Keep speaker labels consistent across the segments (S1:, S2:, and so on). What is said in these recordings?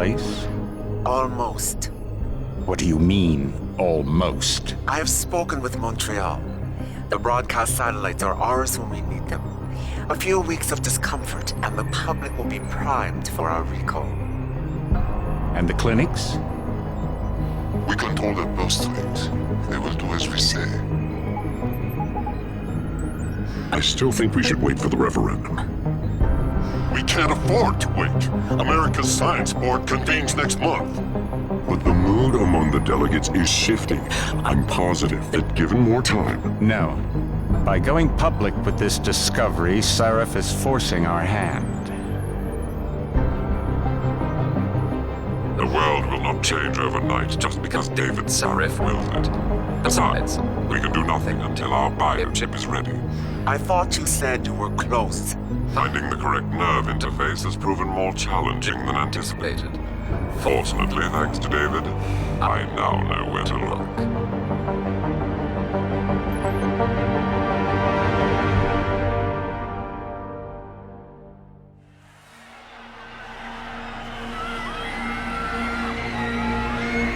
S1: place?
S2: Almost.
S1: What do you mean, almost?
S2: I have spoken with Montreal. The broadcast satellites are ours when we need them. A few weeks of discomfort, and the public will be primed for our recall.
S1: And the clinics?
S3: We control their purse strings. They will do as we say.
S4: I still think we should wait for the referendum.
S3: We can't afford to wait. America's Science Board convenes next month.
S4: But the mood among the delegates is shifting. I'm positive that given more time...
S1: No. By going public with this discovery, Sarif is forcing our hand.
S4: The world will not change overnight just because David Sarif willed it. Besides, we can do nothing until our biochip is ready.
S2: I thought you said you were close.
S4: Finding the correct nerve interface has proven more challenging than anticipated. Fortunately, thanks to David, I now know where to look.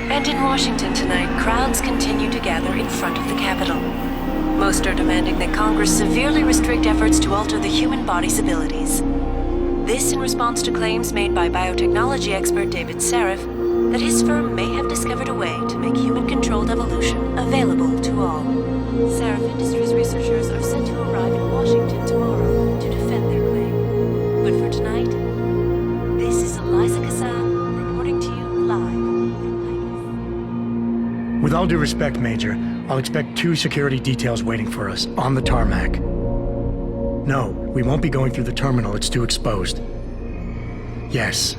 S5: And in Washington tonight, crowds continue to gather in front of the Capitol. Most are demanding that Congress severely restrict efforts to alter the human body's abilities. This in response to claims made by biotechnology expert David Sarif that his firm may have discovered a way to make human-controlled evolution available to all. Sarif Industries researchers are set to arrive in Washington tomorrow to defend their claim. But for tonight, this is Eliza Kassan reporting to you live.
S6: With all due respect, Major, I'll expect 2 security details waiting for us, on the tarmac. No, we won't be going through the terminal, it's too exposed. Yes.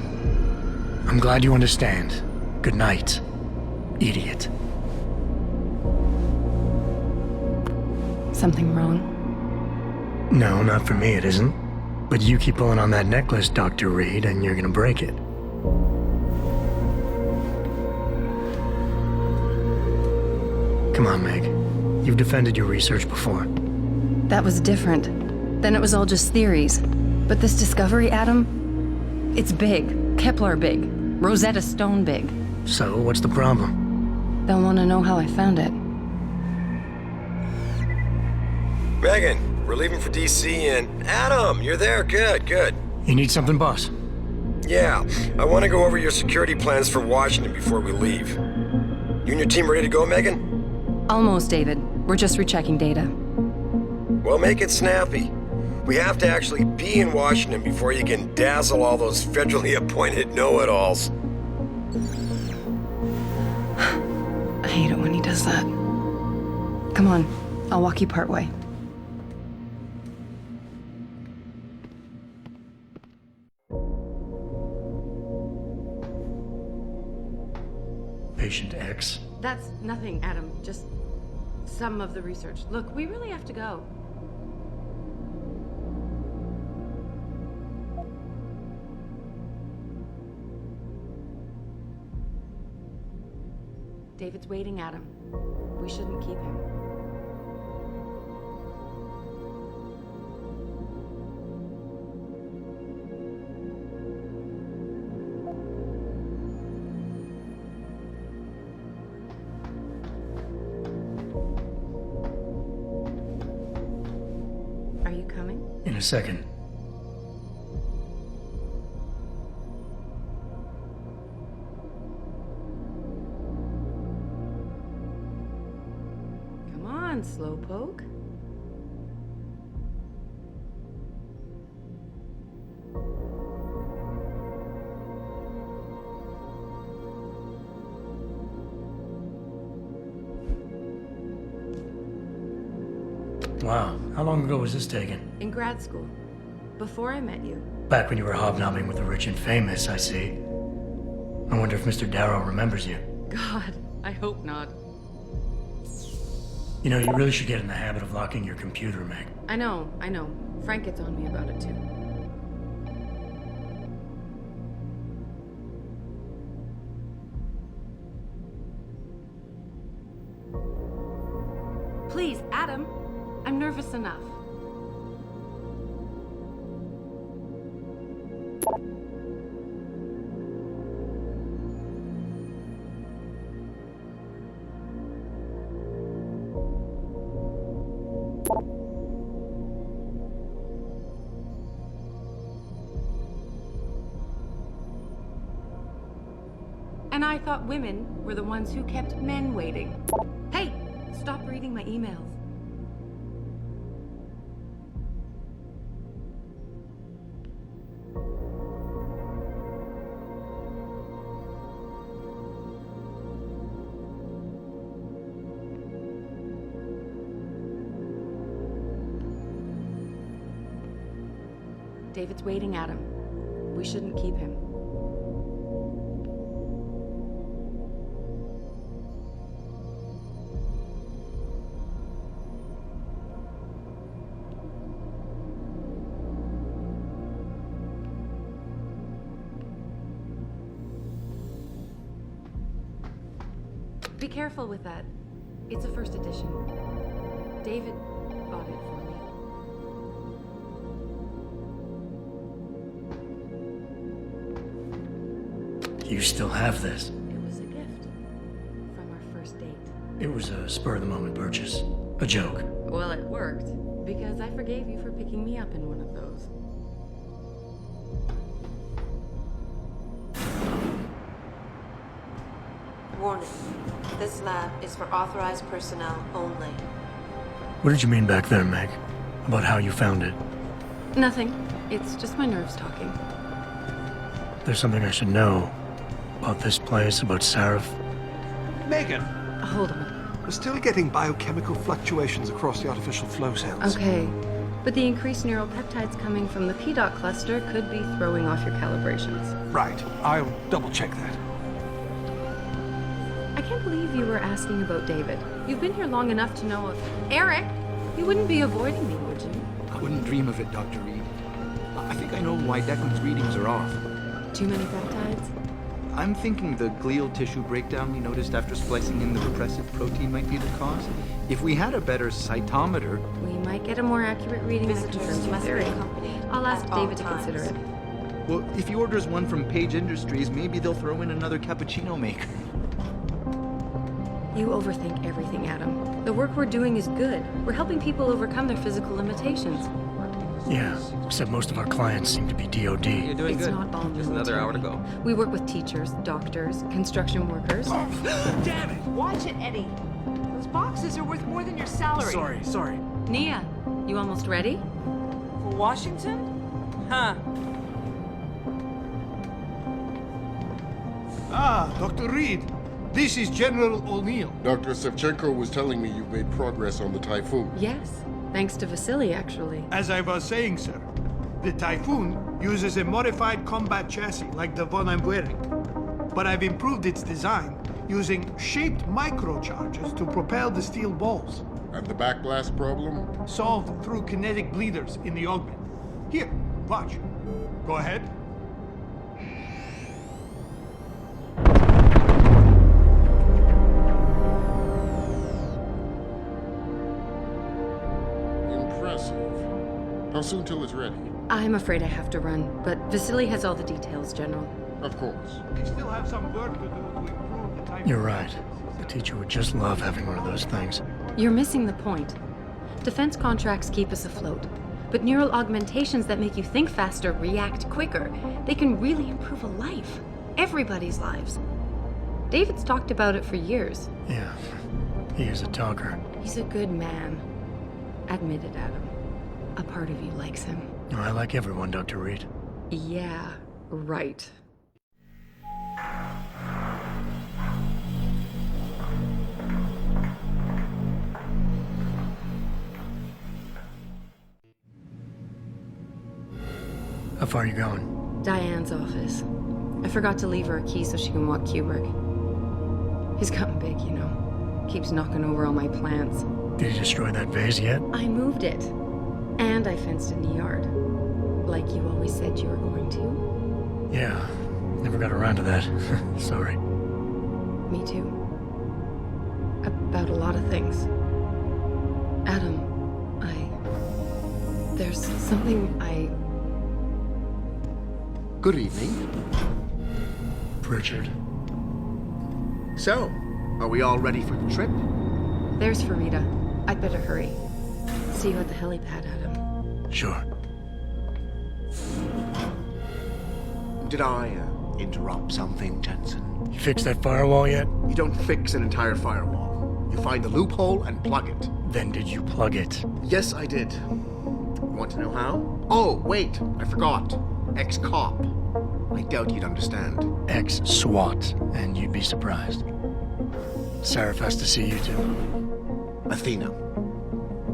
S6: I'm glad you understand. Good night, idiot.
S7: Something wrong?
S6: No, not for me it isn't. But you keep pulling on that necklace, Dr. Reed, and you're gonna break it. Come on, Meg. You've defended your research before.
S7: That was different. Then it was all just theories. But this discovery, Adam, it's big. Kepler big. Rosetta Stone big.
S6: So, what's the problem?
S7: They'll want to know how I found it.
S8: Megan, we're leaving for DC and... Adam, you're there. Good, good.
S6: You need something, boss?
S8: Yeah, I want to go over your security plans for Washington before we leave. You and your team ready to go, Megan?
S7: Almost, David. We're just rechecking data.
S8: Well, make it snappy. We have to actually be in Washington before you can dazzle all those federally appointed know-it-alls.
S7: I hate it when he does that. Come on, I'll walk you partway.
S6: Patient X.
S7: That's nothing, Adam. Just some of the research. Look, we really have to go. David's waiting, Adam. We shouldn't keep him. Are you coming?
S6: In a second.
S7: Come on, slowpoke.
S6: Wow, how long ago was this taken?
S7: In grad school. Before I met you.
S6: Back when you were hobnobbing with the rich and famous, I see. I wonder if Mr. Darrow remembers you.
S7: God, I hope not.
S6: You know, you really should get in the habit of locking your computer, Meg.
S7: I know. Frank gets on me about it too. Please, Adam. I'm nervous enough. I thought women were the ones who kept men waiting. Hey, stop reading my emails. David's waiting, Adam. We shouldn't keep him. Be careful with that. It's a first edition. David bought it for me.
S6: You still have this?
S7: It was a gift from our first date.
S6: It was a spur-of-the-moment purchase. A joke.
S7: Well, it worked, because I forgave you for picking me up in one of those.
S5: Warning. This lab is for authorized personnel only.
S6: What did you mean back there, Meg? About how you found it?
S7: Nothing. It's just my nerves talking.
S6: There's something I should know. About this place, about Sarif.
S9: Megan,
S7: Hold on.
S9: we're still getting biochemical fluctuations across the artificial flow cells.
S7: Okay. But the increased neural peptides coming from the PDOT cluster could be throwing off your calibrations.
S9: Right. I'll double check that.
S7: I can't believe you were asking about David. You've been here long enough to know of Eric. You wouldn't be avoiding me, would you?
S10: I wouldn't dream of it, Dr. Reed. I think I know why Declan's readings are off.
S7: Too many peptides?
S10: I'm thinking the glial tissue breakdown we noticed after splicing in the repressive protein might be the cause. If we had a better cytometer...
S7: We might get a more accurate reading that
S5: Visitors
S7: confirms your
S5: must be
S7: theory.
S5: accompanied
S7: I'll ask
S5: at all
S7: David to consider
S5: times.
S7: it.
S10: Well, if he orders one from Page Industries, maybe they'll throw in another cappuccino maker.
S7: You overthink everything, Adam. The work we're doing is good. We're helping people overcome their physical limitations.
S6: Yeah, except most of our clients seem to be DOD.
S10: You're doing
S7: It's
S10: good.
S7: not all
S10: Just another hour to
S7: military.
S10: go.
S7: We work with teachers, doctors, construction workers.
S9: Damn it!
S11: Watch it, Eddie. Those boxes are worth more than your salary.
S9: Sorry.
S7: Nia, you almost ready?
S11: For Washington? Huh.
S12: Ah, Dr. Reed. This is General O'Neill.
S3: Dr. Sevchenko was telling me you've made progress on the Typhoon.
S7: Yes. Thanks to Vasily, actually.
S12: As I was saying, sir, the Typhoon uses a modified combat chassis like the one I'm wearing. But I've improved its design using shaped microcharges to propel the steel balls.
S3: And the backblast problem?
S12: Solved through kinetic bleeders in the augment. Here, watch. Go ahead.
S3: Impressive. How soon till it's ready?
S7: I'm afraid I have to run, but Vasily has all the details, General.
S3: Of course.
S12: We still have some work to do to improve the Typhoon.
S6: You're right. The teacher would just love having one of those things.
S7: You're missing the point. Defense contracts keep us afloat, but neural augmentations that make you think faster, react quicker, they can really improve a life. Everybody's lives. David's talked about it for years.
S6: Yeah, he is a talker.
S7: He's a good man. Admit it, Adam. A part of you likes him.
S6: I like everyone, Dr. Reed.
S7: Yeah, right.
S6: How far are you going?
S7: Diane's office. I forgot to leave her a key so she can walk Kubrick. He's gotten big, you know. Keeps knocking over all my plants.
S6: Did you destroy that vase yet?
S7: I moved it. And I fenced in the yard. Like you always said you were going to.
S6: Yeah, never got around to that. Sorry.
S7: Me too. About a lot of things. Adam, there's something
S10: Good evening.
S6: Pritchard.
S10: So, are we all ready for the trip?
S7: There's Farida. I'd better hurry. See you at the helipad, Adam.
S6: Sure.
S2: Did I
S13: interrupt something, Jensen?
S6: You fixed that firewall yet?
S13: You don't fix an entire firewall. You find the loophole and plug it.
S6: Then did you plug it?
S13: Yes, I did. You want to know how? Oh, wait, I forgot. Ex-cop. I doubt you'd understand.
S6: Ex-SWAT, and you'd be surprised. Seraph has to see you too.
S13: Athena.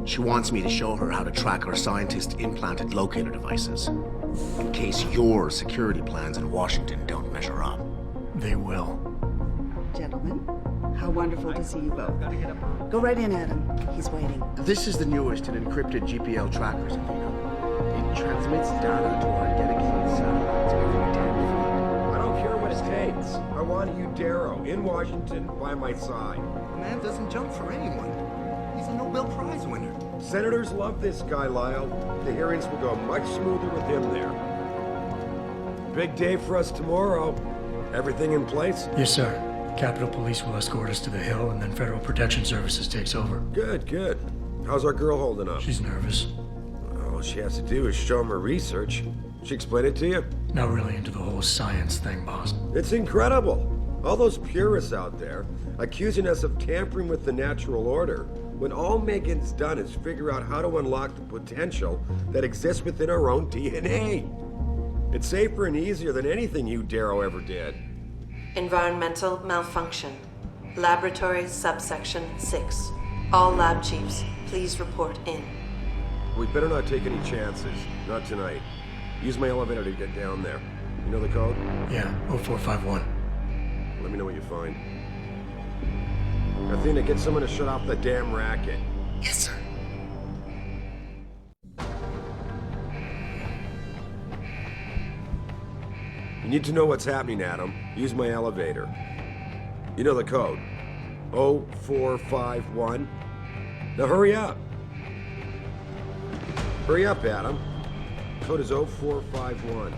S13: She wants me to show her how to track our scientist-implanted locator devices, in case your security plans in Washington don't measure up.
S6: They will.
S14: Gentlemen, how wonderful to see you both. Go right in, Adam. He's waiting.
S13: This is the newest in encrypted GPL trackers, Athena. It transmits data to our dedicated satellites every 10 feet.
S15: I don't care what it takes. I want you, Darrow, in Washington, by my side.
S13: The man doesn't jump for anyone. He's a Nobel Prize winner.
S15: Senators love this guy, Lyle. The hearings will go much smoother with him there. Big day for us tomorrow. Everything in place?
S6: Yes, sir. Capitol Police will escort us to the Hill, and then Federal Protection Services takes over.
S15: Good, good. How's our girl holding up?
S6: She's nervous.
S15: All she has to do is show him her research. She explain it to you?
S6: Not really into the whole science thing, boss.
S15: It's incredible. All those purists out there accusing us of tampering with the natural order, when all Megan's done is figure out how to unlock the potential that exists within our own DNA. It's safer and easier than anything you, Darrow, ever did.
S5: Environmental malfunction. Laboratory subsection 6. All lab chiefs, please report in.
S15: We better not take any chances. Not tonight. Use my elevator to get down there. You know the code?
S6: Yeah, 0451.
S15: Let me know what you find. Athena, get someone to shut off the damn racket.
S13: Yes, sir.
S15: You need to know what's happening, Adam. Use my elevator. You know the code. 0451. Now hurry up. Hurry up, Adam. Code is 0451.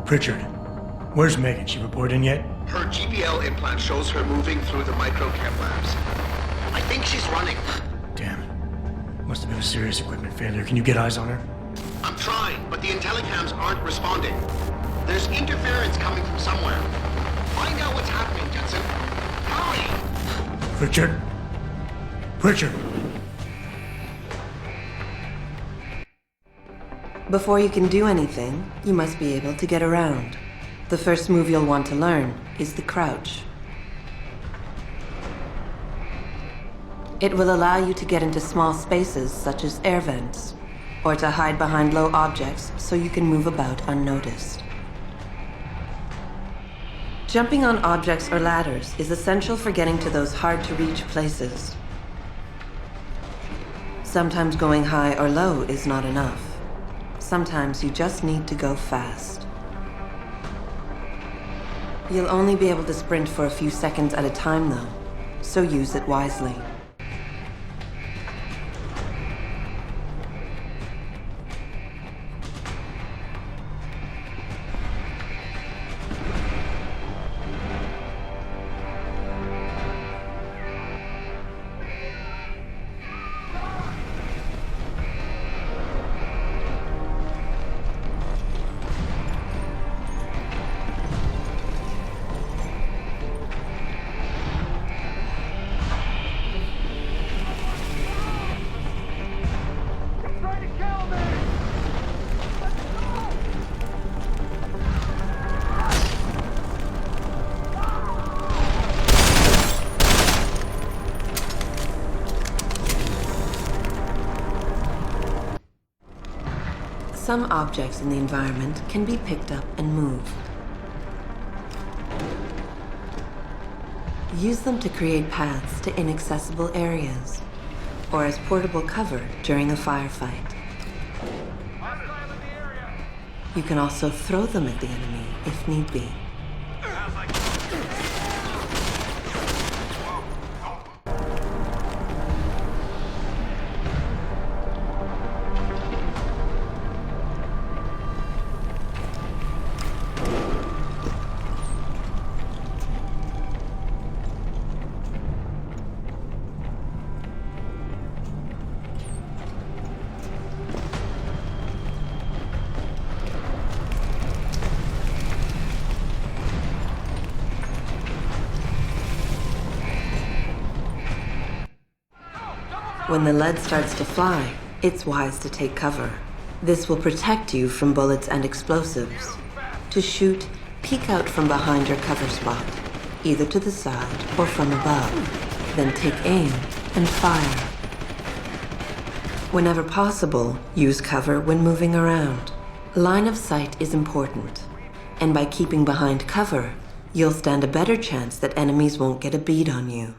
S6: Pritchard, where's Megan? She report in yet?
S13: Her GPL implant shows her moving through the microchem labs. I think she's running.
S6: Damn it. Must have been a serious equipment failure. Can you get eyes on her?
S13: I'm trying, but the intellicams aren't responding. There's interference coming from somewhere. Find out what's happening, Jensen. Hurry!
S6: Pritchard? Pritchard!
S5: Before you can do anything, you must be able to get around. The first move you'll want to learn is the crouch. It will allow you to get into small spaces such as air vents, or to hide behind low objects so you can move about unnoticed. Jumping on objects or ladders is essential for getting to those hard-to-reach places. Sometimes going high or low is not enough. Sometimes you just need to go fast. You'll only be able to sprint for a few seconds at a time, though, so use it wisely. Some objects in the environment can be picked up and moved. Use them to create paths to inaccessible areas, or as portable cover during a firefight. You can also throw them at the enemy if need be.
S16: When the lead starts to fly, it's wise to take cover. This will protect you from bullets and explosives. To shoot, peek out from behind your cover spot, either to the side or from above. Then take aim and fire. Whenever possible, use cover when moving around. Line of sight is important, and by keeping behind cover, you'll stand a better chance that enemies won't get a bead on you.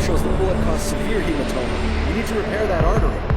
S17: shows the bullet caused severe hematoma. We need to repair that artery.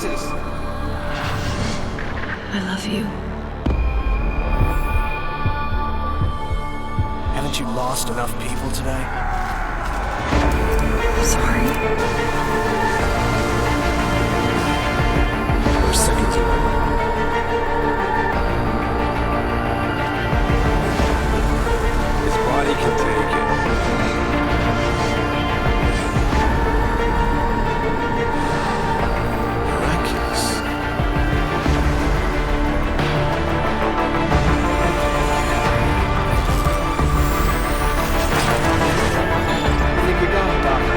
S9: this?
S5: I love you.
S9: Haven't you lost enough people today?
S5: I'm sorry.
S9: We're seconds away.
S8: His body can take it.
S9: Miraculous. I think we got it, Doctor.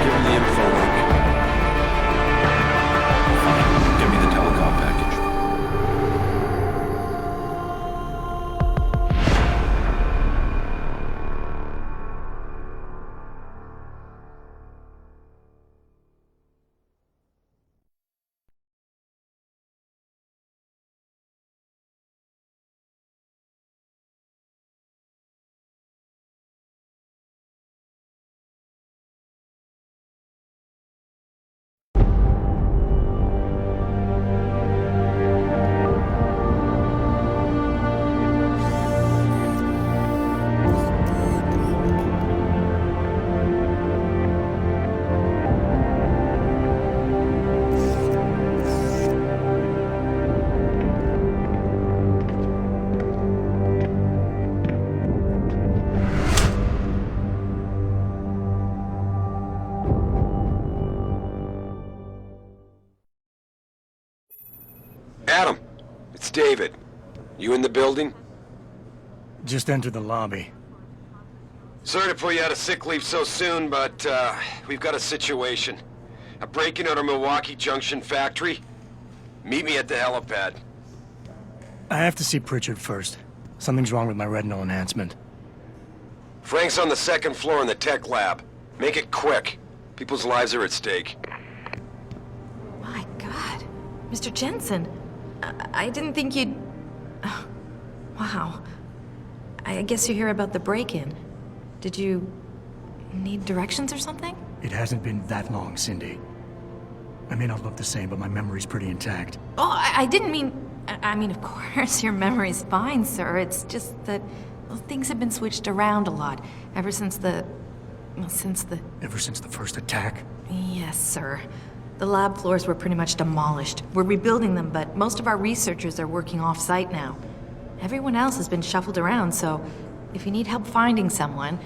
S17: Give him the info link. Fine. Give me the telecom package.
S8: Adam, it's David. You in the building?
S6: Just entered the lobby.
S8: Sorry to put you out of sick leave so soon, but we've got a situation. A break-in at our Milwaukee Junction factory. Meet me at the helipad.
S6: I have to see Pritchard first. Something's wrong with my retinal enhancement.
S8: Frank's on the second floor in the tech lab. Make it quick. People's lives are at stake.
S18: My God. Mr. Jensen, I didn't think you'd... Oh, wow. I guess you hear about the break-in. Did you need directions or something?
S6: It hasn't been that long, Cindy. I may not look the same, but my memory's pretty intact.
S18: Oh, I didn't mean... I mean, of course, your memory's fine, sir. It's just that well, things have been switched around a lot ever since the... Well,
S6: Ever since the first attack?
S18: Yes, sir. The lab floors were pretty much demolished. We're rebuilding them, but most of our researchers are working off-site now. Everyone else has been shuffled around, so if you need help finding someone...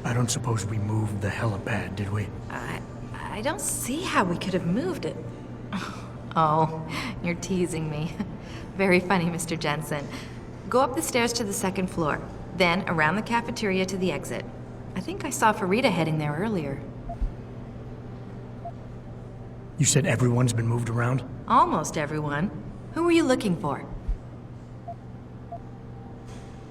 S6: I don't suppose we moved the helipad, did we?
S18: I don't see how we could have moved it. Oh, you're teasing me. Very funny, Mr. Jensen. Go up the stairs to the second floor, then around the cafeteria to the exit. I think I saw Farida heading there earlier.
S6: You said everyone's been moved around?
S18: Almost everyone. Who were you looking for?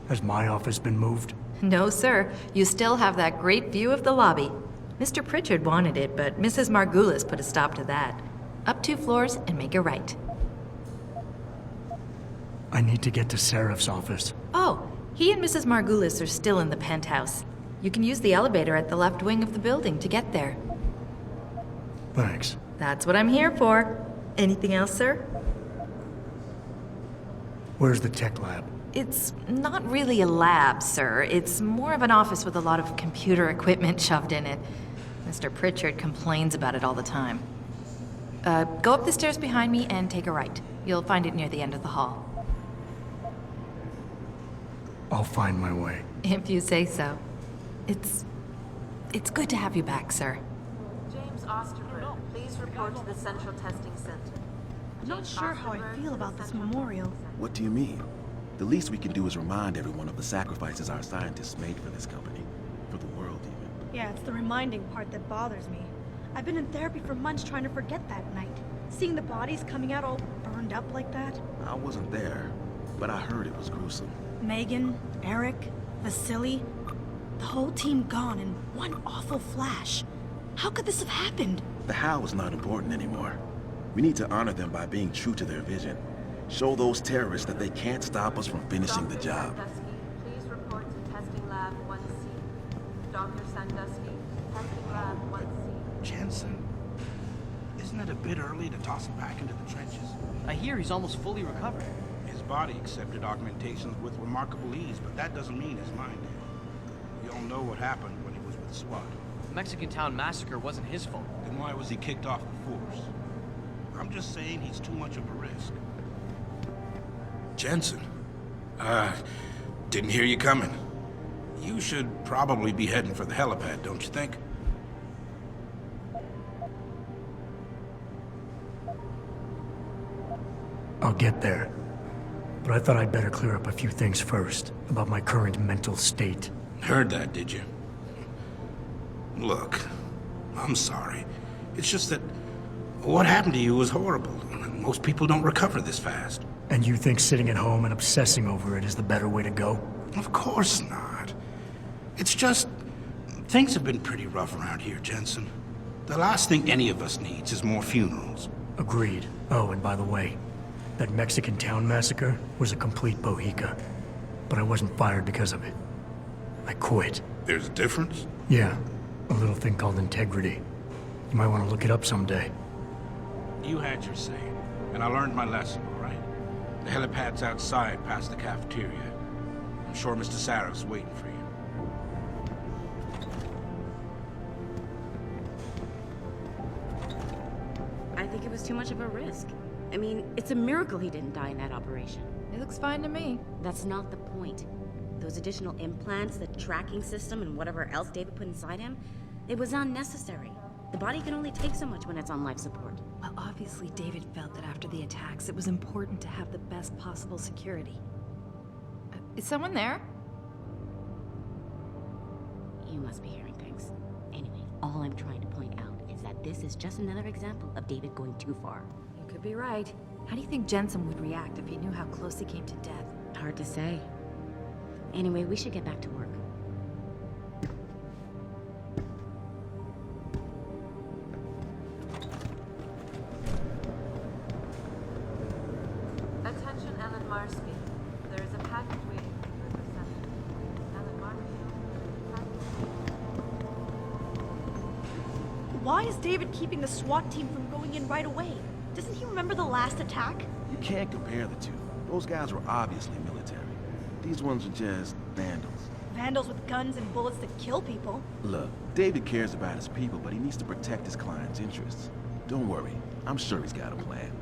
S6: Has my office been moved?
S18: No, sir. You still have that great view of the lobby. Mr. Pritchard wanted it, but Mrs. Margulis put a stop to that. Up 2 floors and make a right.
S6: I need to get to Seraph's office.
S18: Oh, he and Mrs. Margulis are still in the penthouse. You can use the elevator at the left wing of the building to get there.
S6: Thanks.
S18: That's what I'm here for. Anything else, sir?
S6: Where's the tech lab?
S18: It's not really a lab, sir. It's more of an office with a lot of computer equipment shoved in it. Mr. Pritchard complains about it all the time. Go up the stairs behind me and take a right. You'll find it near the end of the hall.
S6: I'll find my way.
S18: If you say so. It's good to have you back, sir.
S16: James Osterberg, please report to the Central Testing Center.
S11: I'm not sure how I feel about this memorial.
S17: What do you mean? The least we can do is remind everyone of the sacrifices our scientists made for this company. For the world, even.
S11: Yeah, it's the reminding part that bothers me. I've been in therapy for months trying to forget that night. Seeing the bodies coming out all burned up like that.
S17: I wasn't there, but I heard it was gruesome.
S11: Megan, Eric, Vasily, the whole team gone in one awful flash. How could this have happened?
S17: The how is not important anymore. We need to honor them by being true to their vision. Show those terrorists that they can't stop us from finishing the job.
S19: Please report to testing lab 1C. Dr. Sandusky, testing lab 1C.
S20: Jensen, isn't it a bit early to toss him back into the trenches?
S21: I hear he's almost fully recovered.
S20: His body accepted augmentations with remarkable ease, but that doesn't mean his mind did. We all know what happened when he was with SWAT.
S21: The Mexican Town massacre wasn't his fault.
S20: Then why was he kicked off the force? I'm just saying he's too much of a risk. Jensen, didn't hear you coming. You should probably be heading for the helipad, don't you think?
S6: I'll get there. But I thought I'd better clear up a few things first, about my current mental state.
S20: Heard that, did you? Look, I'm sorry. It's just that what happened to you was horrible. Most people don't recover this fast.
S6: And you think sitting at home and obsessing over it is the better way to go?
S20: Of course not. It's just, things have been pretty rough around here, Jensen. The last thing any of us needs is more funerals.
S6: Agreed. Oh, and by the way, that Mexican Town massacre was a complete bohica. But I wasn't fired because of it. I quit.
S20: There's a difference?
S6: Yeah, a little thing called integrity. You might want to look it up someday.
S20: You had your say, and I learned my lesson, all right? The helipad's outside past the cafeteria. I'm sure Mr. Sarah's waiting for you.
S22: I think it was too much of a risk. I mean, it's a miracle he didn't die in that operation.
S18: It looks fine to me.
S22: That's not the point. Those additional implants, the tracking system, and whatever else David put inside him, it was unnecessary. The body can only take so much when it's on life support.
S7: Well, obviously David felt that after the attacks, it was important to have the best possible security.
S18: Is someone there?
S22: You must be hearing things. Anyway, all I'm trying to point out is that this is just another example of David going too far.
S7: You could be right. How do you think Jensen would react if he knew how close he came to death?
S22: Hard to say. Anyway, we should get back to work.
S19: Attention, Ellen Marsby. There is a package waiting for your reception. Ellen Marsby.
S11: Why is David keeping the SWAT team from going in right away? Doesn't he remember the last attack?
S17: You can't compare the two. Those guys were obviously military. These ones are just vandals.
S11: Vandals with guns and bullets that kill people.
S17: Look, David cares about his people, but he needs to protect his client's interests. Don't worry, I'm sure he's got a plan.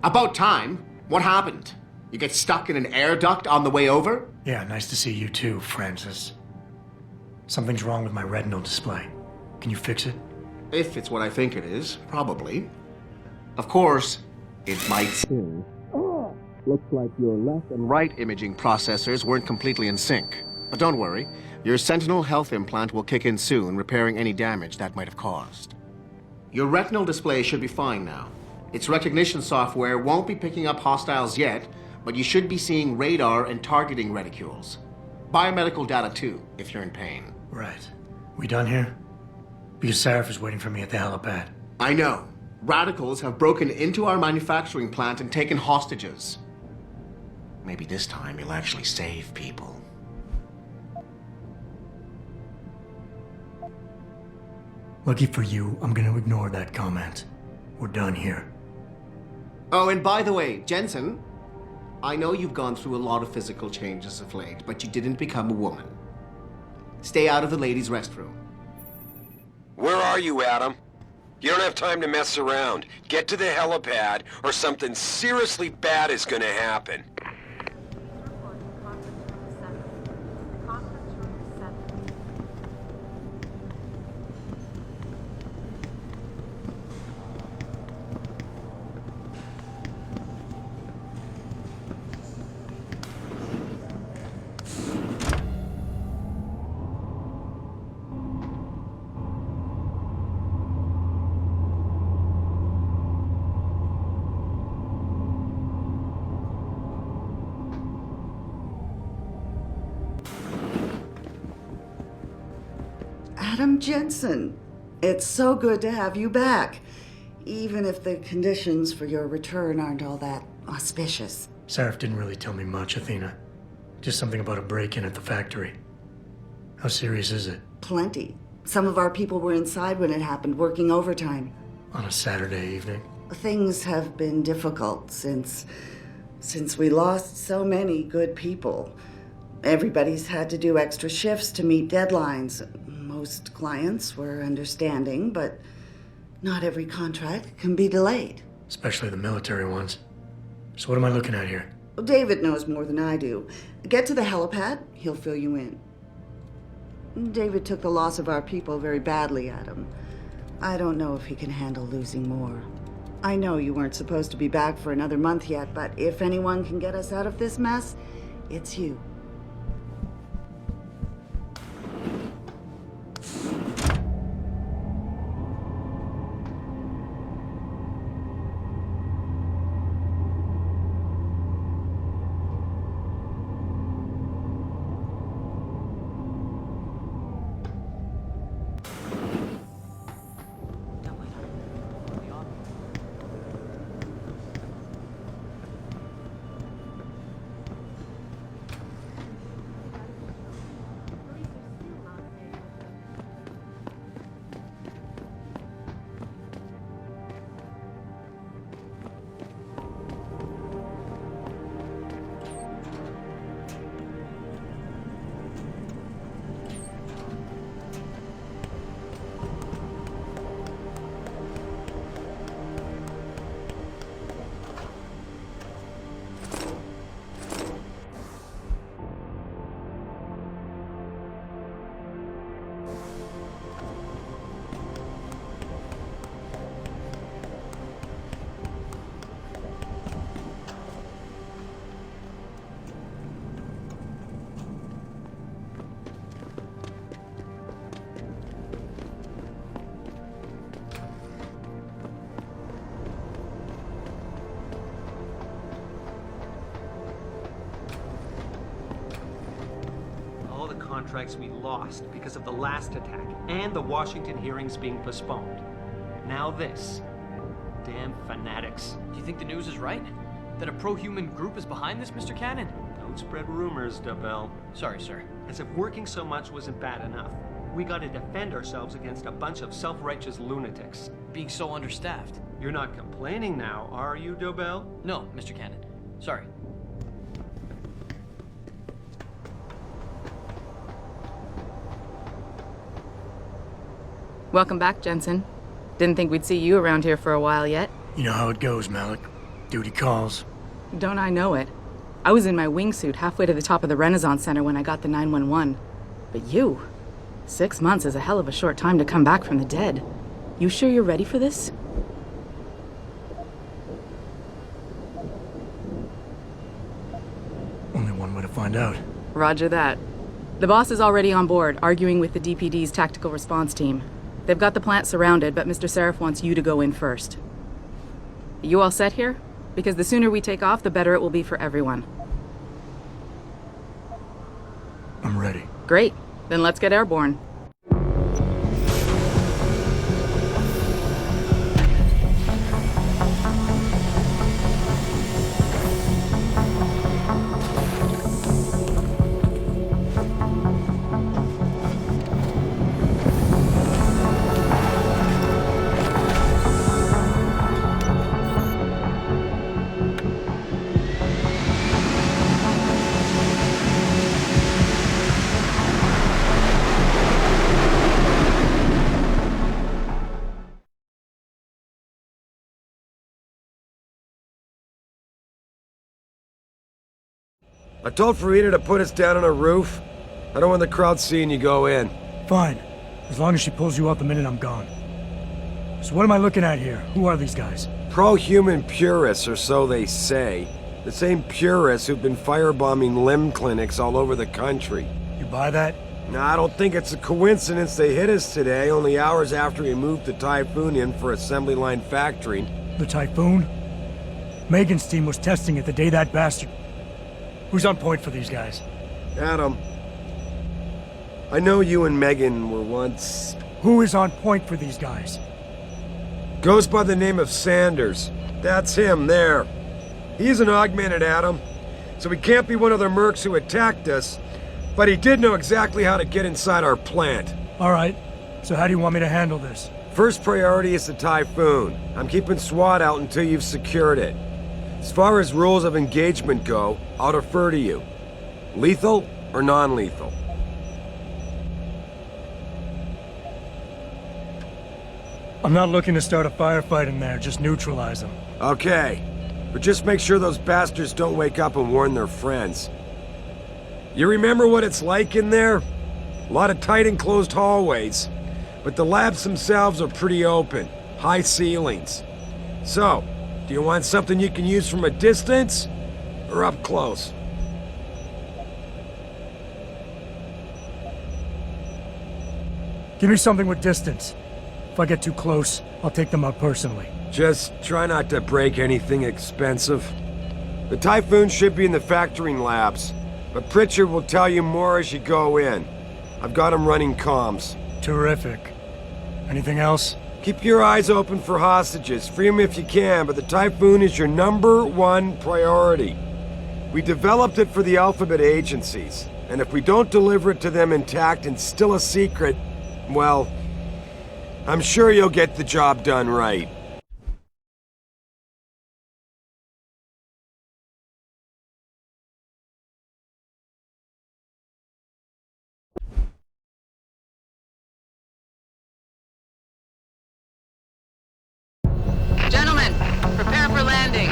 S13: About time. What happened? You get stuck in an air duct on the way over?
S6: Yeah, nice to see you too, Francis. Something's wrong with my retinal display. Can you fix it?
S13: If it's what I think it is, probably. Of course, it might still. Looks like your left and right imaging processors weren't completely in sync. But don't worry, your Sentinel health implant will kick in soon, repairing any damage that might have caused. Your retinal display should be fine now. Its recognition software won't be picking up hostiles yet, but you should be seeing radar and targeting reticules. Biomedical data too, if you're in pain.
S6: Right. We done here? Because Sarif is waiting for me at the helipad.
S13: I know. Radicals have broken into our manufacturing plant and taken hostages. Maybe this time you'll actually save people.
S6: Lucky for you, I'm gonna ignore that comment. We're done here.
S13: Oh, and by the way, Jensen, I know you've gone through a lot of physical changes of late, but you didn't become a woman. Stay out of the ladies' restroom.
S8: Where are you, Adam? You don't have time to mess around. Get to the helipad, or something seriously bad is gonna happen.
S14: Adam Jensen, it's so good to have you back, even if the conditions for your return aren't all that auspicious.
S6: Sarif didn't really tell me much, Athena. Just something about a break-in at the factory. How serious is it?
S14: Plenty. Some of our people were inside when it happened, working overtime.
S6: On a Saturday evening?
S14: Things have been difficult since we lost so many good people. Everybody's had to do extra shifts to meet deadlines. Most clients were understanding, but not every contract can be delayed.
S6: Especially the military ones. So what am I looking at here?
S14: Well, David knows more than I do. Get to the helipad, he'll fill you in. David took the loss of our people very badly, Adam. I don't know if he can handle losing more. I know you weren't supposed to be back for another month yet, but if anyone can get us out of this mess, it's you.
S1: Contracts we lost because of the last attack and the Washington hearings being postponed. Now this. Damn fanatics.
S21: Do you think the news is right? That a pro-human group is behind this, Mr. Cannon?
S1: Don't spread rumors, Dobell.
S21: Sorry, sir.
S1: As if working so much wasn't bad enough. We gotta defend ourselves against a bunch of self-righteous lunatics.
S21: Being so understaffed.
S1: You're not complaining now, are you, Dobell?
S21: No, Mr. Cannon. Sorry.
S4: Welcome back, Jensen. Didn't think we'd see you around here for a while yet.
S6: You know how it goes, Malik. Duty calls.
S4: Don't I know it? I was in my wingsuit halfway to the top of the Renaissance Center when I got the 911. But you... 6 months is a hell of a short time to come back from the dead. You sure you're ready for this?
S6: Only one way to find out.
S4: Roger that. The boss is already on board, arguing with the DPD's tactical response team. They've got the plant surrounded, but Mr. Sarif wants you to go in first. You all set here? Because the sooner we take off, the better it will be for everyone.
S6: I'm ready.
S4: Great. Then let's get airborne.
S15: I told Farida to put us down on a roof. I don't want the crowd seeing you go in.
S6: Fine. As long as she pulls you out the minute I'm gone. So what am I looking at here? Who are these guys?
S15: Pro-human purists, or so they say. The same purists who've been firebombing limb clinics all over the country.
S6: You buy that?
S15: No, I don't think it's a coincidence they hit us today, only hours after we moved the Typhoon in for assembly line factory.
S6: The Typhoon? Megan's team was testing it the day that bastard... Who's on point for these guys?
S15: Adam. I know you and Megan were once...
S6: Who is on point for these guys?
S15: Goes by the name of Sanders. That's him, there. He's an augmented Adam, so he can't be one of the mercs who attacked us, but he did know exactly how to get inside our plant.
S6: All right. So how do you want me to handle this?
S15: First priority is the Typhoon. I'm keeping SWAT out until you've secured it. As far as rules of engagement go, I'll defer to you. Lethal or non-lethal?
S6: I'm not looking to start a firefight in there, just neutralize them.
S15: Okay, but just make sure those bastards don't wake up and warn their friends. You remember what it's like in there? A lot of tight enclosed hallways, but the labs themselves are pretty open, high ceilings. So, do you want something you can use from a distance, or up close?
S6: Give me something with distance. If I get too close, I'll take them out personally.
S15: Just try not to break anything expensive. The Typhoon should be in the factoring labs, but Pritchard will tell you more as you go in. I've got him running comms.
S6: Terrific. Anything else?
S15: Keep your eyes open for hostages. Free them if you can, but the Typhoon is your #1 priority. We developed it for the Alphabet agencies, and if we don't deliver it to them intact and still a secret, well, I'm sure you'll get the job done right.
S4: Gentlemen, prepare for landing.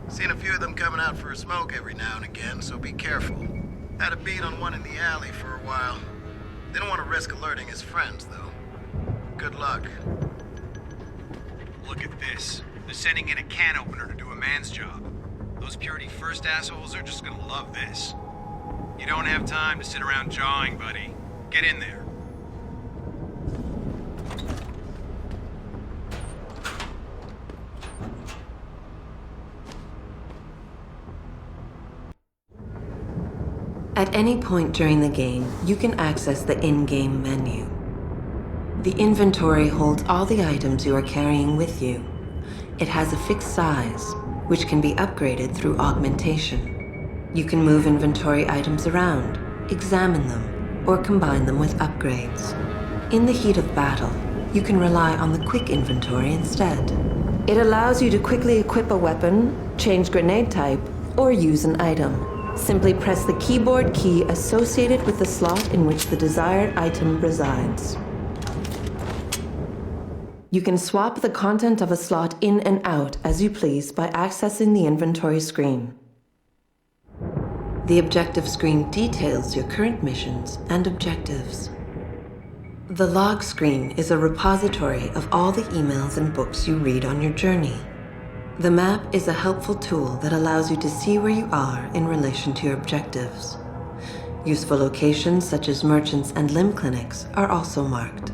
S13: Seen a few of them coming out for a smoke every now and again, so be careful. Had a beat on one in the alley for a while. Didn't want to risk alerting his friends, though. Good luck.
S3: Look at this. They're sending in a can opener to do a man's job. Those Purity First assholes are just gonna love this. You don't have time to sit around jawing, buddy. Get in there.
S16: At any point during the game, you can access the in-game menu. The inventory holds all the items you are carrying with you. It has a fixed size, which can be upgraded through augmentation. You can move inventory items around, examine them, or combine them with upgrades. In the heat of battle, you can rely on the quick inventory instead. It allows you to quickly equip a weapon, change grenade type, or use an item. Simply press the keyboard key associated with the slot in which the desired item resides. You can swap the content of a slot in and out as you please by accessing the inventory screen. The objective screen details your current missions and objectives. The log screen is a repository of all the emails and books you read on your journey. The map is a helpful tool that allows you to see where you are in relation to your objectives. Useful locations such as merchants and limb clinics are also marked.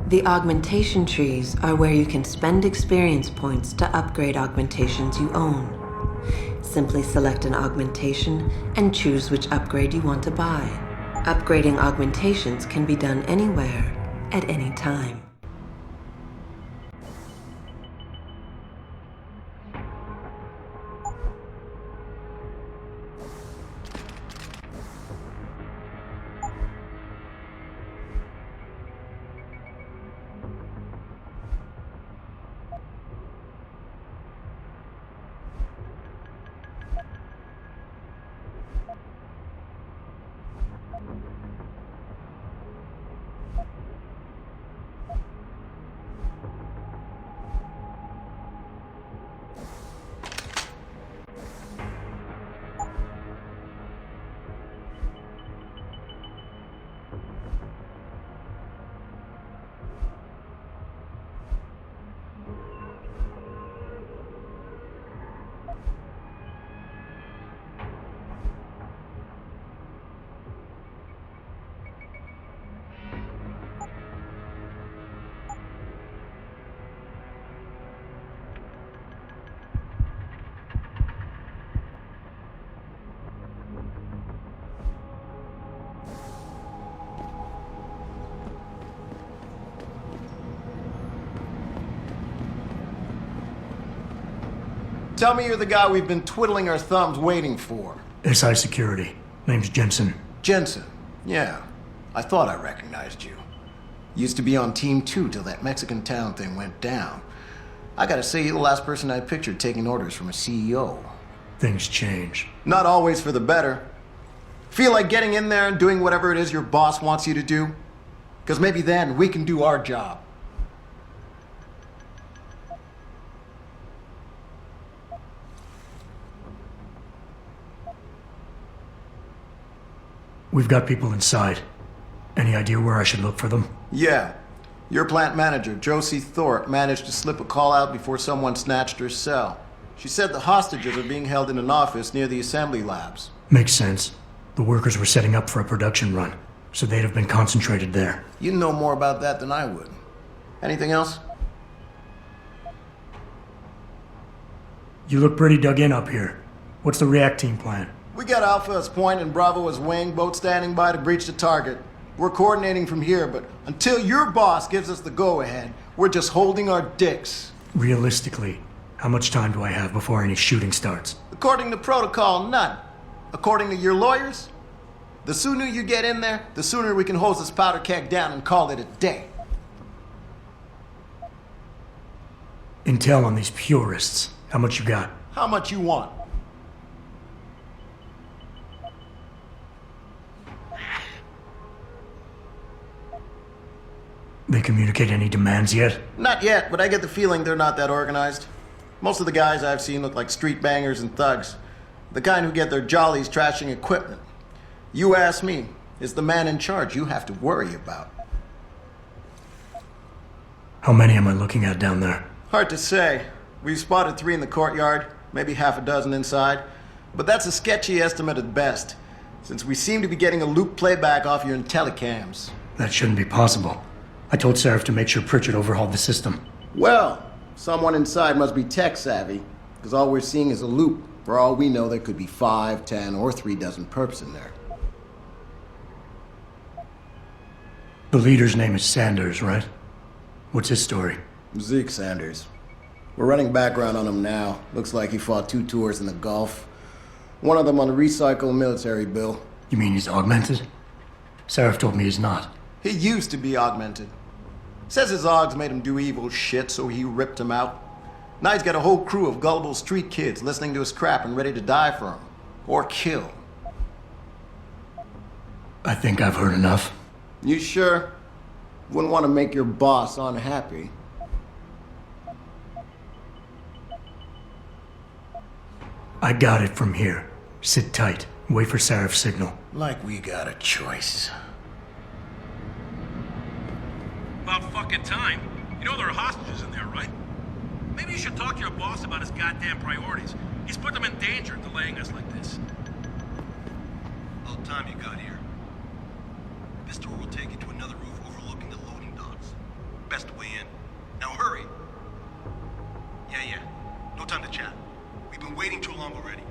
S16: The augmentation trees are where you can spend experience points to upgrade augmentations you own. Simply select an augmentation and choose which upgrade you want to buy. Upgrading augmentations can be done anywhere, at any time.
S13: Tell me you're the guy we've been twiddling our thumbs waiting for.
S6: SI Security. Name's Jensen.
S13: Jensen. Yeah. I thought I recognized you. Used to be on Team 2 till that Mexican town thing went down. I gotta say, you're the last person I pictured taking orders from a CEO.
S6: Things change.
S13: Not always for the better. Feel like getting in there and doing whatever it is your boss wants you to do? Because maybe then we can do our job.
S6: We've got people inside. Any idea where I should look for them?
S13: Yeah. Your plant manager, Josie Thorpe, managed to slip a call out before someone snatched her cell. She said the hostages are being held in an office near the assembly labs.
S6: Makes sense. The workers were setting up for a production run, so they'd have been concentrated there.
S13: You know more about that than I would. Anything else?
S6: You look pretty dug in up here. What's the react team plan?
S13: We got Alpha as point and Bravo as wing, both standing by to breach the target. We're coordinating from here, but until your boss gives us the go-ahead, we're just holding our dicks.
S6: Realistically, how much time do I have before any shooting starts?
S13: According to protocol, none. According to your lawyers, the sooner you get in there, the sooner we can hose this powder keg down and call it a day.
S6: Intel on these purists. How much you got?
S13: How much you want?
S6: They communicate any demands yet?
S13: Not yet, but I get the feeling they're not that organized. Most of the guys I've seen look like street bangers and thugs. The kind who get their jollies trashing equipment. You ask me, it's the man in charge you have to worry about.
S6: How many am I looking at down there?
S13: Hard to say. We've spotted 3 in the courtyard, maybe half a dozen inside. But that's a sketchy estimate at best, since we seem to be getting a loop playback off your IntelliCams.
S6: That shouldn't be possible. I told Seraph to make sure Pritchard overhauled the system.
S13: Well, someone inside must be tech savvy, because all we're seeing is a loop. For all we know, there could be 5, 10, or 3 dozen perps in there.
S6: The leader's name is Sanders, right? What's his story?
S13: Zeke Sanders. We're running background on him now. Looks like he fought 2 tours in the Gulf. One of them on a recycled military bill.
S6: You mean he's augmented? Seraph told me he's not.
S13: He used to be augmented. Says his augs made him do evil shit, so he ripped him out. Now he's got a whole crew of gullible street kids listening to his crap and ready to die for him. Or kill.
S6: I think I've heard enough.
S13: You sure? Wouldn't want to make your boss unhappy.
S6: I got it from here. Sit tight. Wait for Seraph's signal.
S13: Like we got a choice.
S20: About fucking time. You know there are hostages in there, right? Maybe you should talk to your boss about his goddamn priorities. He's put them in danger delaying us like this.
S3: All the time you got here. This door will take you to another roof overlooking the loading docks. Best way in. Now hurry! Yeah. No time to chat. We've been waiting too long already.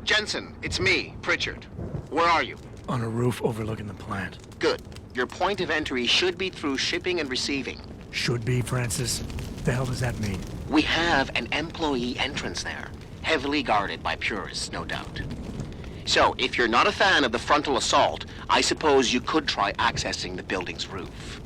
S13: Jensen, it's me, Pritchard. Where are you?
S6: On a roof overlooking the plant.
S13: Good. Your point of entry should be through shipping and receiving.
S6: Should be, Francis. The hell does that mean?
S13: We have an employee entrance there. Heavily guarded by purists, no doubt. So, if you're not a fan of the frontal assault, I suppose you could try accessing the building's roof.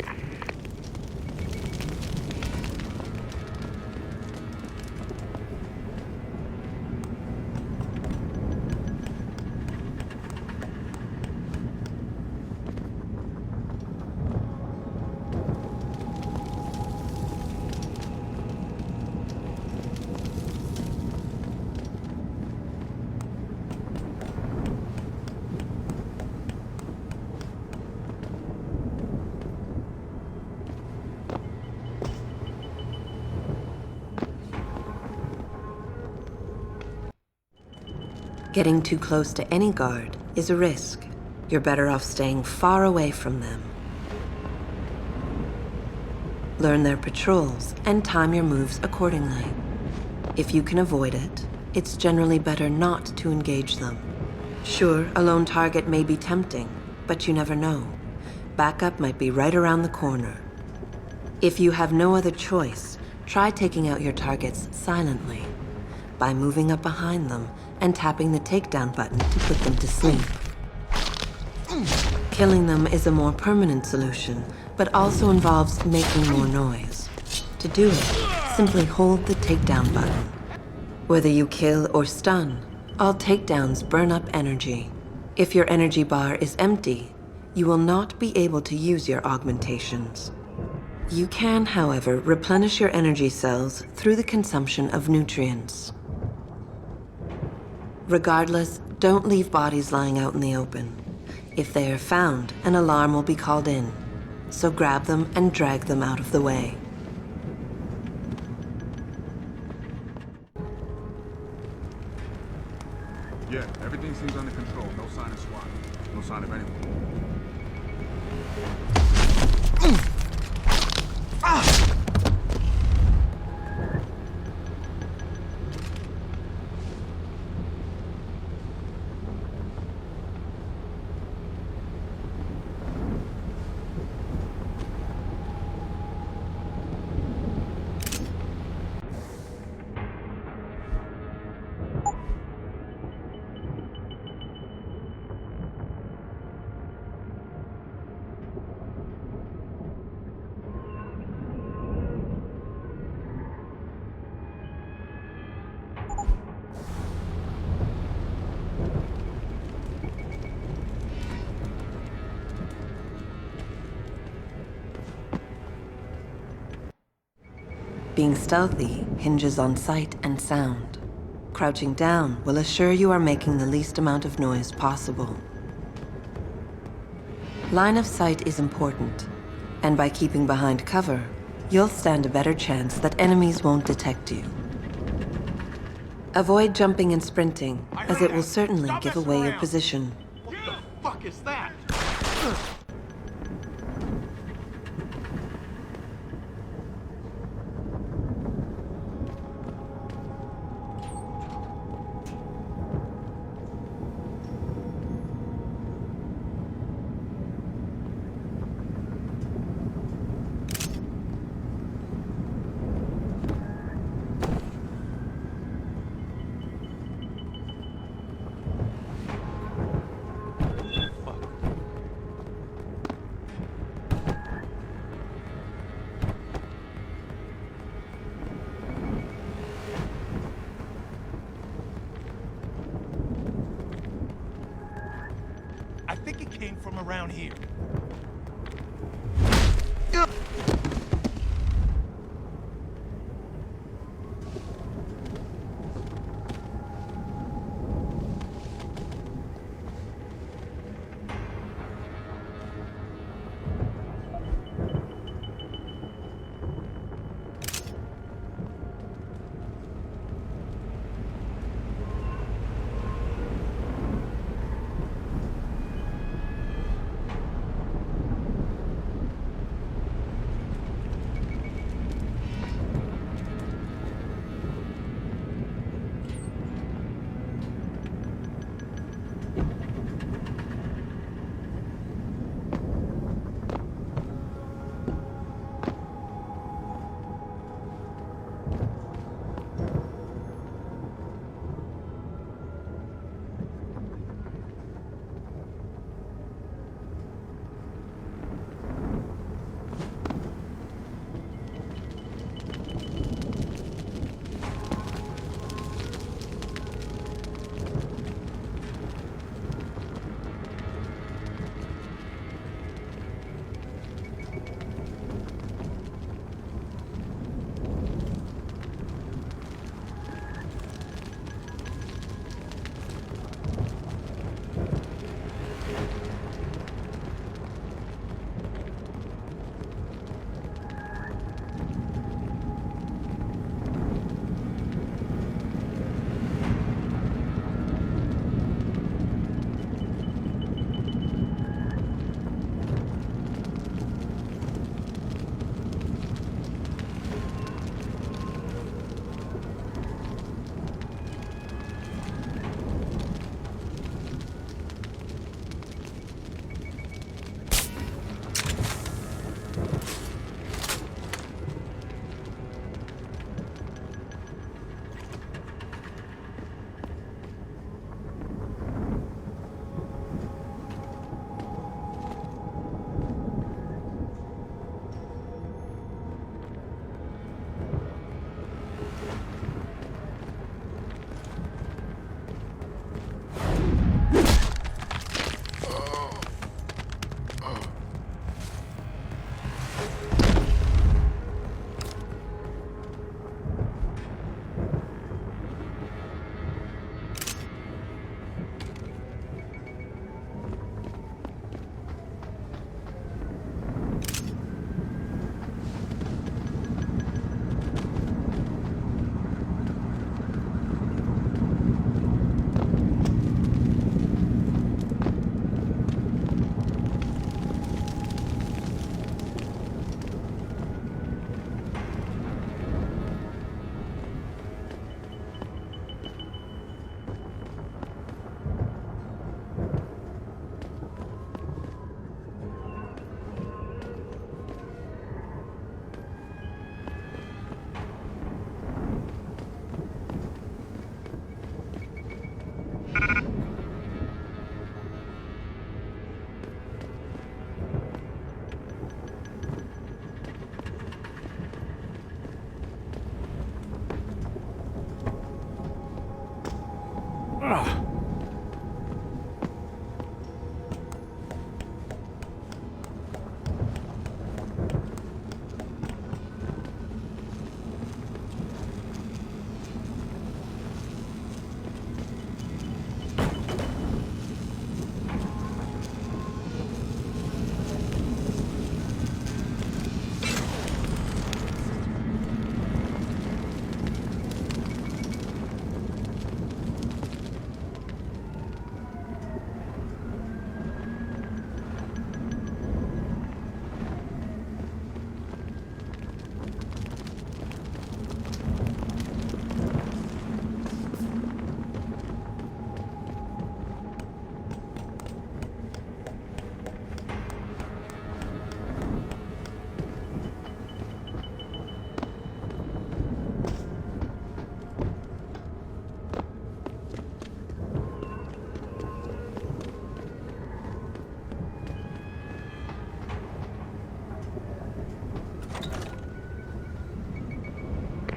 S16: Getting too close to any guard is a risk. You're better off staying far away from them. Learn their patrols and time your moves accordingly. If you can avoid it, it's generally better not to engage them. Sure, a lone target may be tempting, but you never know. Backup might be right around the corner. If you have no other choice, try taking out your targets silently by moving up behind them and tapping the takedown button to put them to sleep. Killing them is a more permanent solution, but also involves making more noise. To do it, simply hold the takedown button. Whether you kill or stun, all takedowns burn up energy. If your energy bar is empty, you will not be able to use your augmentations. You can, however, replenish your energy cells through the consumption of nutrients. Regardless, don't leave bodies lying out in the open. If they are found, an alarm will be called in, so grab them and drag them out of the way.
S10: Yeah, everything seems under control. No sign of SWAT. No sign of anyone.
S16: Being stealthy hinges on sight and sound. Crouching down will assure you are making the least amount of noise possible. Line of sight is important, and by keeping behind cover, you'll stand a better chance that enemies won't detect you. Avoid jumping and sprinting, as it will certainly give away your position.
S3: What the fuck is that?
S12: I think it came from around here.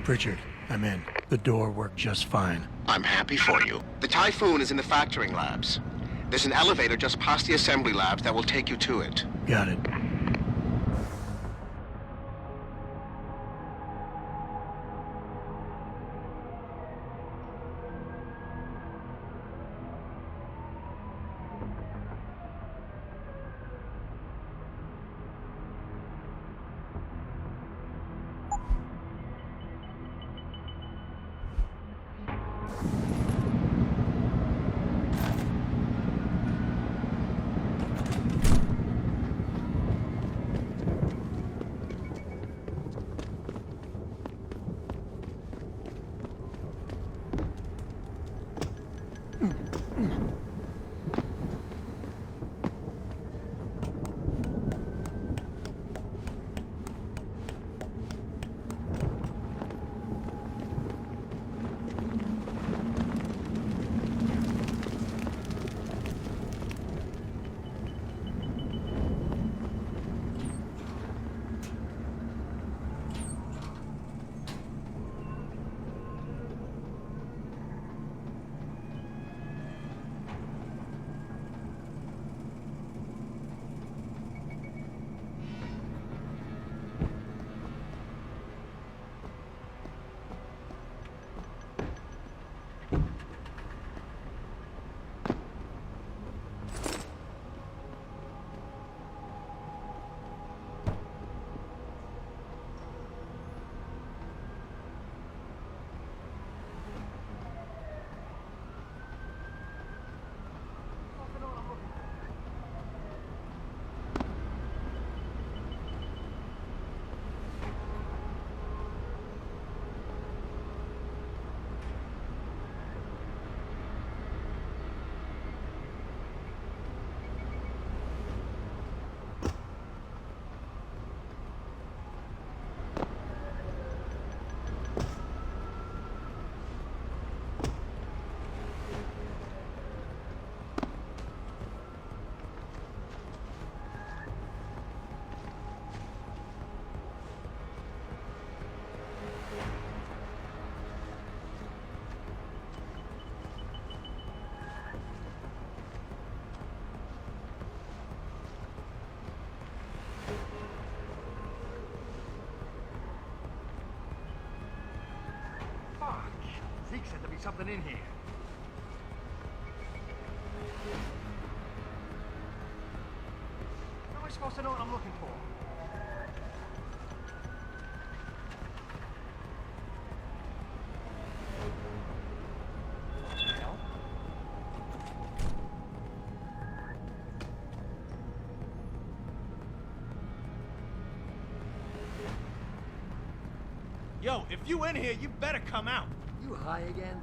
S6: Pritchard, I'm in. The door worked just fine.
S13: I'm happy for you. The Typhoon is in the factoring labs. There's an elevator just past the assembly labs that will take you to it.
S6: Got it.
S12: Zeke said there'd be something in here. How am I supposed to know what I'm looking for? Yo, if you in here, you better come out.
S1: You high again?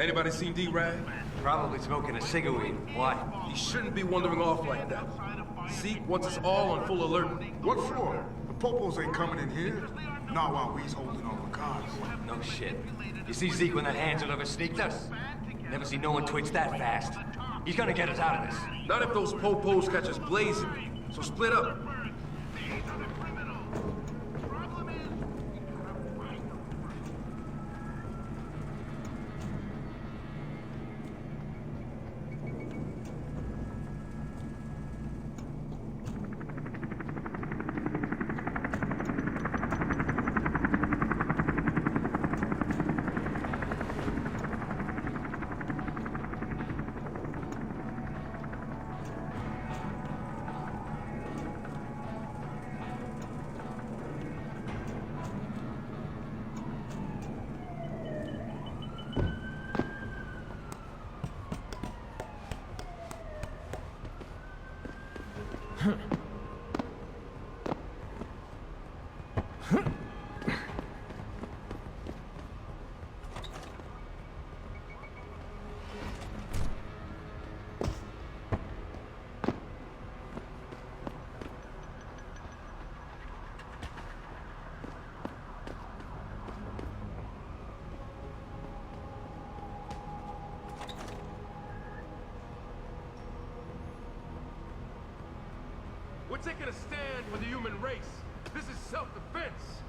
S10: Anybody seen D-Rag?
S12: Probably smoking a cigarette. Why?
S10: He shouldn't be wandering off like that. Zeke wants us all on full alert.
S2: What for? The popos ain't coming in here. Not while we's holding all the cards.
S12: No shit. You see Zeke when that hands ever sneaked us? Never seen no one twitch that fast. He's gonna get us out of this.
S10: Not if those popos catch us blazing. So split up.
S5: We're taking a stand with the human race. This is self-defense.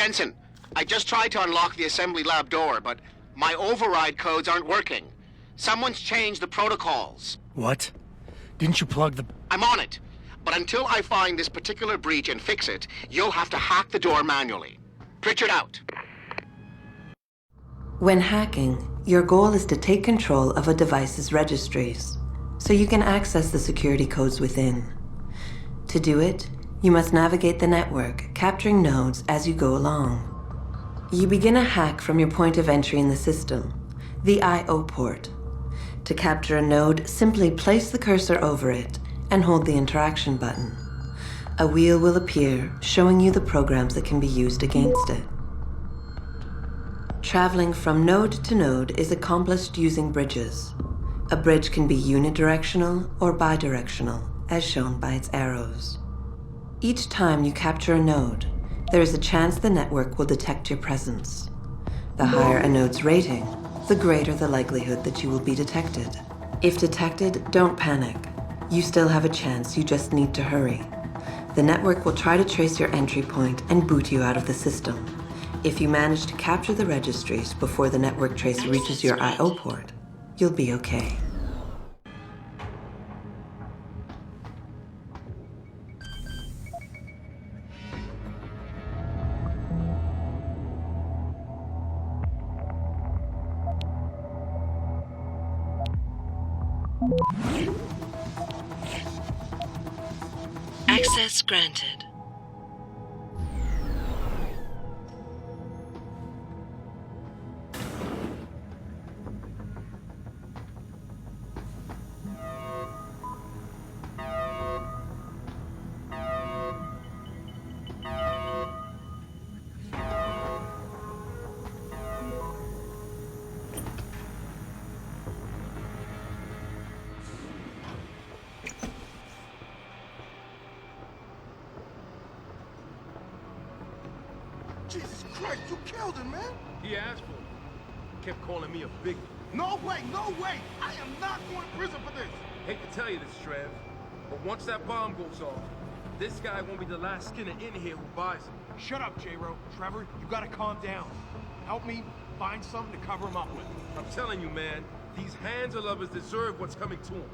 S13: Jensen, I just tried to unlock the assembly lab door, but my override codes aren't working. Someone's changed the protocols.
S6: What? Didn't you plug the...
S13: I'm on it. But until I find this particular breach and fix it, you'll have to hack the door manually. Pritchard out.
S16: When hacking, your goal is to take control of a device's registries, so you can access the security codes within. To do it, you must navigate the network, capturing nodes as you go along. You begin a hack from your point of entry in the system, the I/O port. To capture a node, simply place the cursor over it and hold the interaction button. A wheel will appear, showing you the programs that can be used against it. Traveling from node to node is accomplished using bridges. A bridge can be unidirectional or bidirectional, as shown by its arrows. Each time you capture a node, there is a chance the network will detect your presence. The higher a node's rating, the greater the likelihood that you will be detected. If detected, don't panic. You still have a chance, you just need to hurry. The network will try to trace your entry point and boot you out of the system. If you manage to capture the registries before the network trace reaches your I/O port, you'll be okay.
S9: Access granted.
S2: Jesus Christ, you killed him, man!
S5: He asked for it. Kept calling me a big...
S2: No way, no way! I am not going to prison for this!
S5: Hate to tell you this, Trev, but once that bomb goes off, this guy won't be the last skinner in here who buys it.
S18: Shut up, J-Ro. Trevor, you gotta calm down. Help me find something to cover him up with.
S5: I'm telling you, man, these Hansa lovers deserve what's coming to them.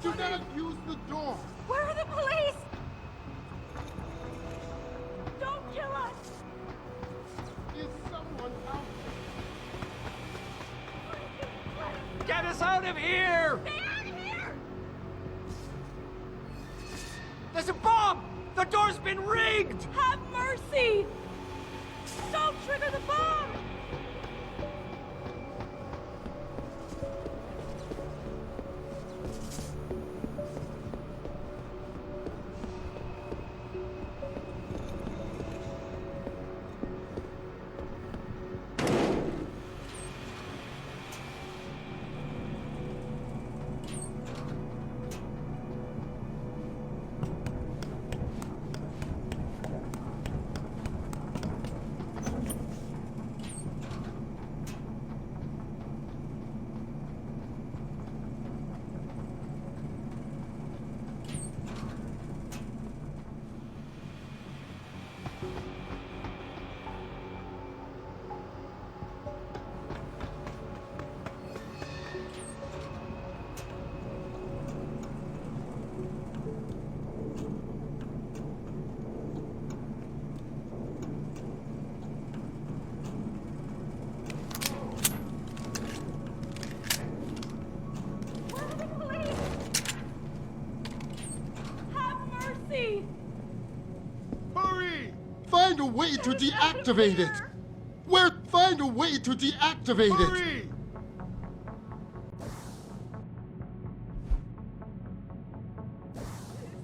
S18: Do not use the door!
S11: Where are the police? Don't kill us!
S18: Is someone out there?
S1: Get us out of here!
S11: Stay out of here!
S1: There's a bomb! The door's been rigged!
S11: Have mercy! Don't trigger the bomb!
S18: Find a way to deactivate it! Find a way to deactivate it!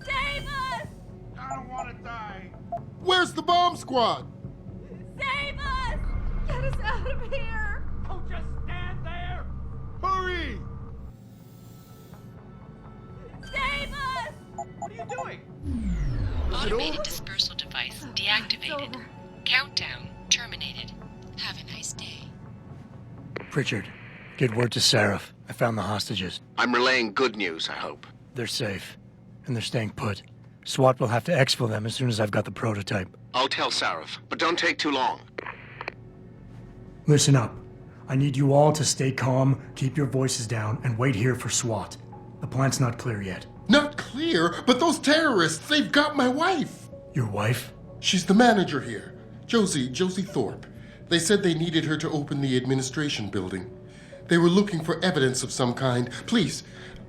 S11: Save us!
S18: I don't want to die! Where's the bomb squad?
S11: Save us! Get us out of here!
S1: Don't just stand there!
S18: Hurry!
S11: Save us!
S1: What are you doing?
S7: Automated dispersal device deactivated. Countdown terminated. Have a nice day.
S6: Pritchard, get word to Seraph. I found the hostages.
S13: I'm relaying good news, I hope.
S6: They're safe, and they're staying put. SWAT will have to exfil them as soon as I've got the prototype.
S13: I'll tell Seraph, but don't take too long.
S6: Listen up. I need you all to stay calm, keep your voices down, and wait here for SWAT. The plant's not clear yet.
S18: Not clear, but those terrorists, they've got my wife!
S6: Your wife?
S18: She's the manager here. Josie Thorpe. They said they needed her to open the administration building. They were looking for evidence of some kind. Please,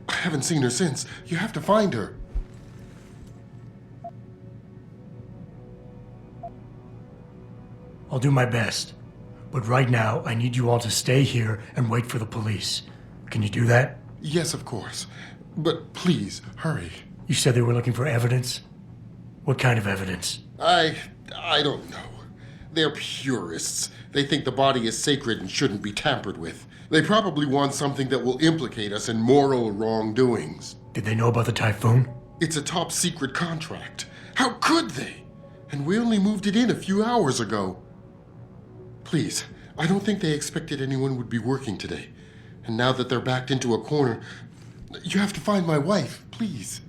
S18: I haven't seen her since. You have to find her.
S6: I'll do my best. But right now, I need you all to stay here and wait for the police. Can you do that?
S18: Yes, of course. But please, hurry.
S6: You said they were looking for evidence? What kind of evidence?
S18: I don't know. They're purists. They think the body is sacred and shouldn't be tampered with. They probably want something that will implicate us in moral wrongdoings.
S6: Did they know about the typhoon?
S18: It's a top secret contract. How could they? And we only moved it in a few hours ago. Please, I don't think they expected anyone would be working today. And now that they're backed into a corner, you have to find my wife, please.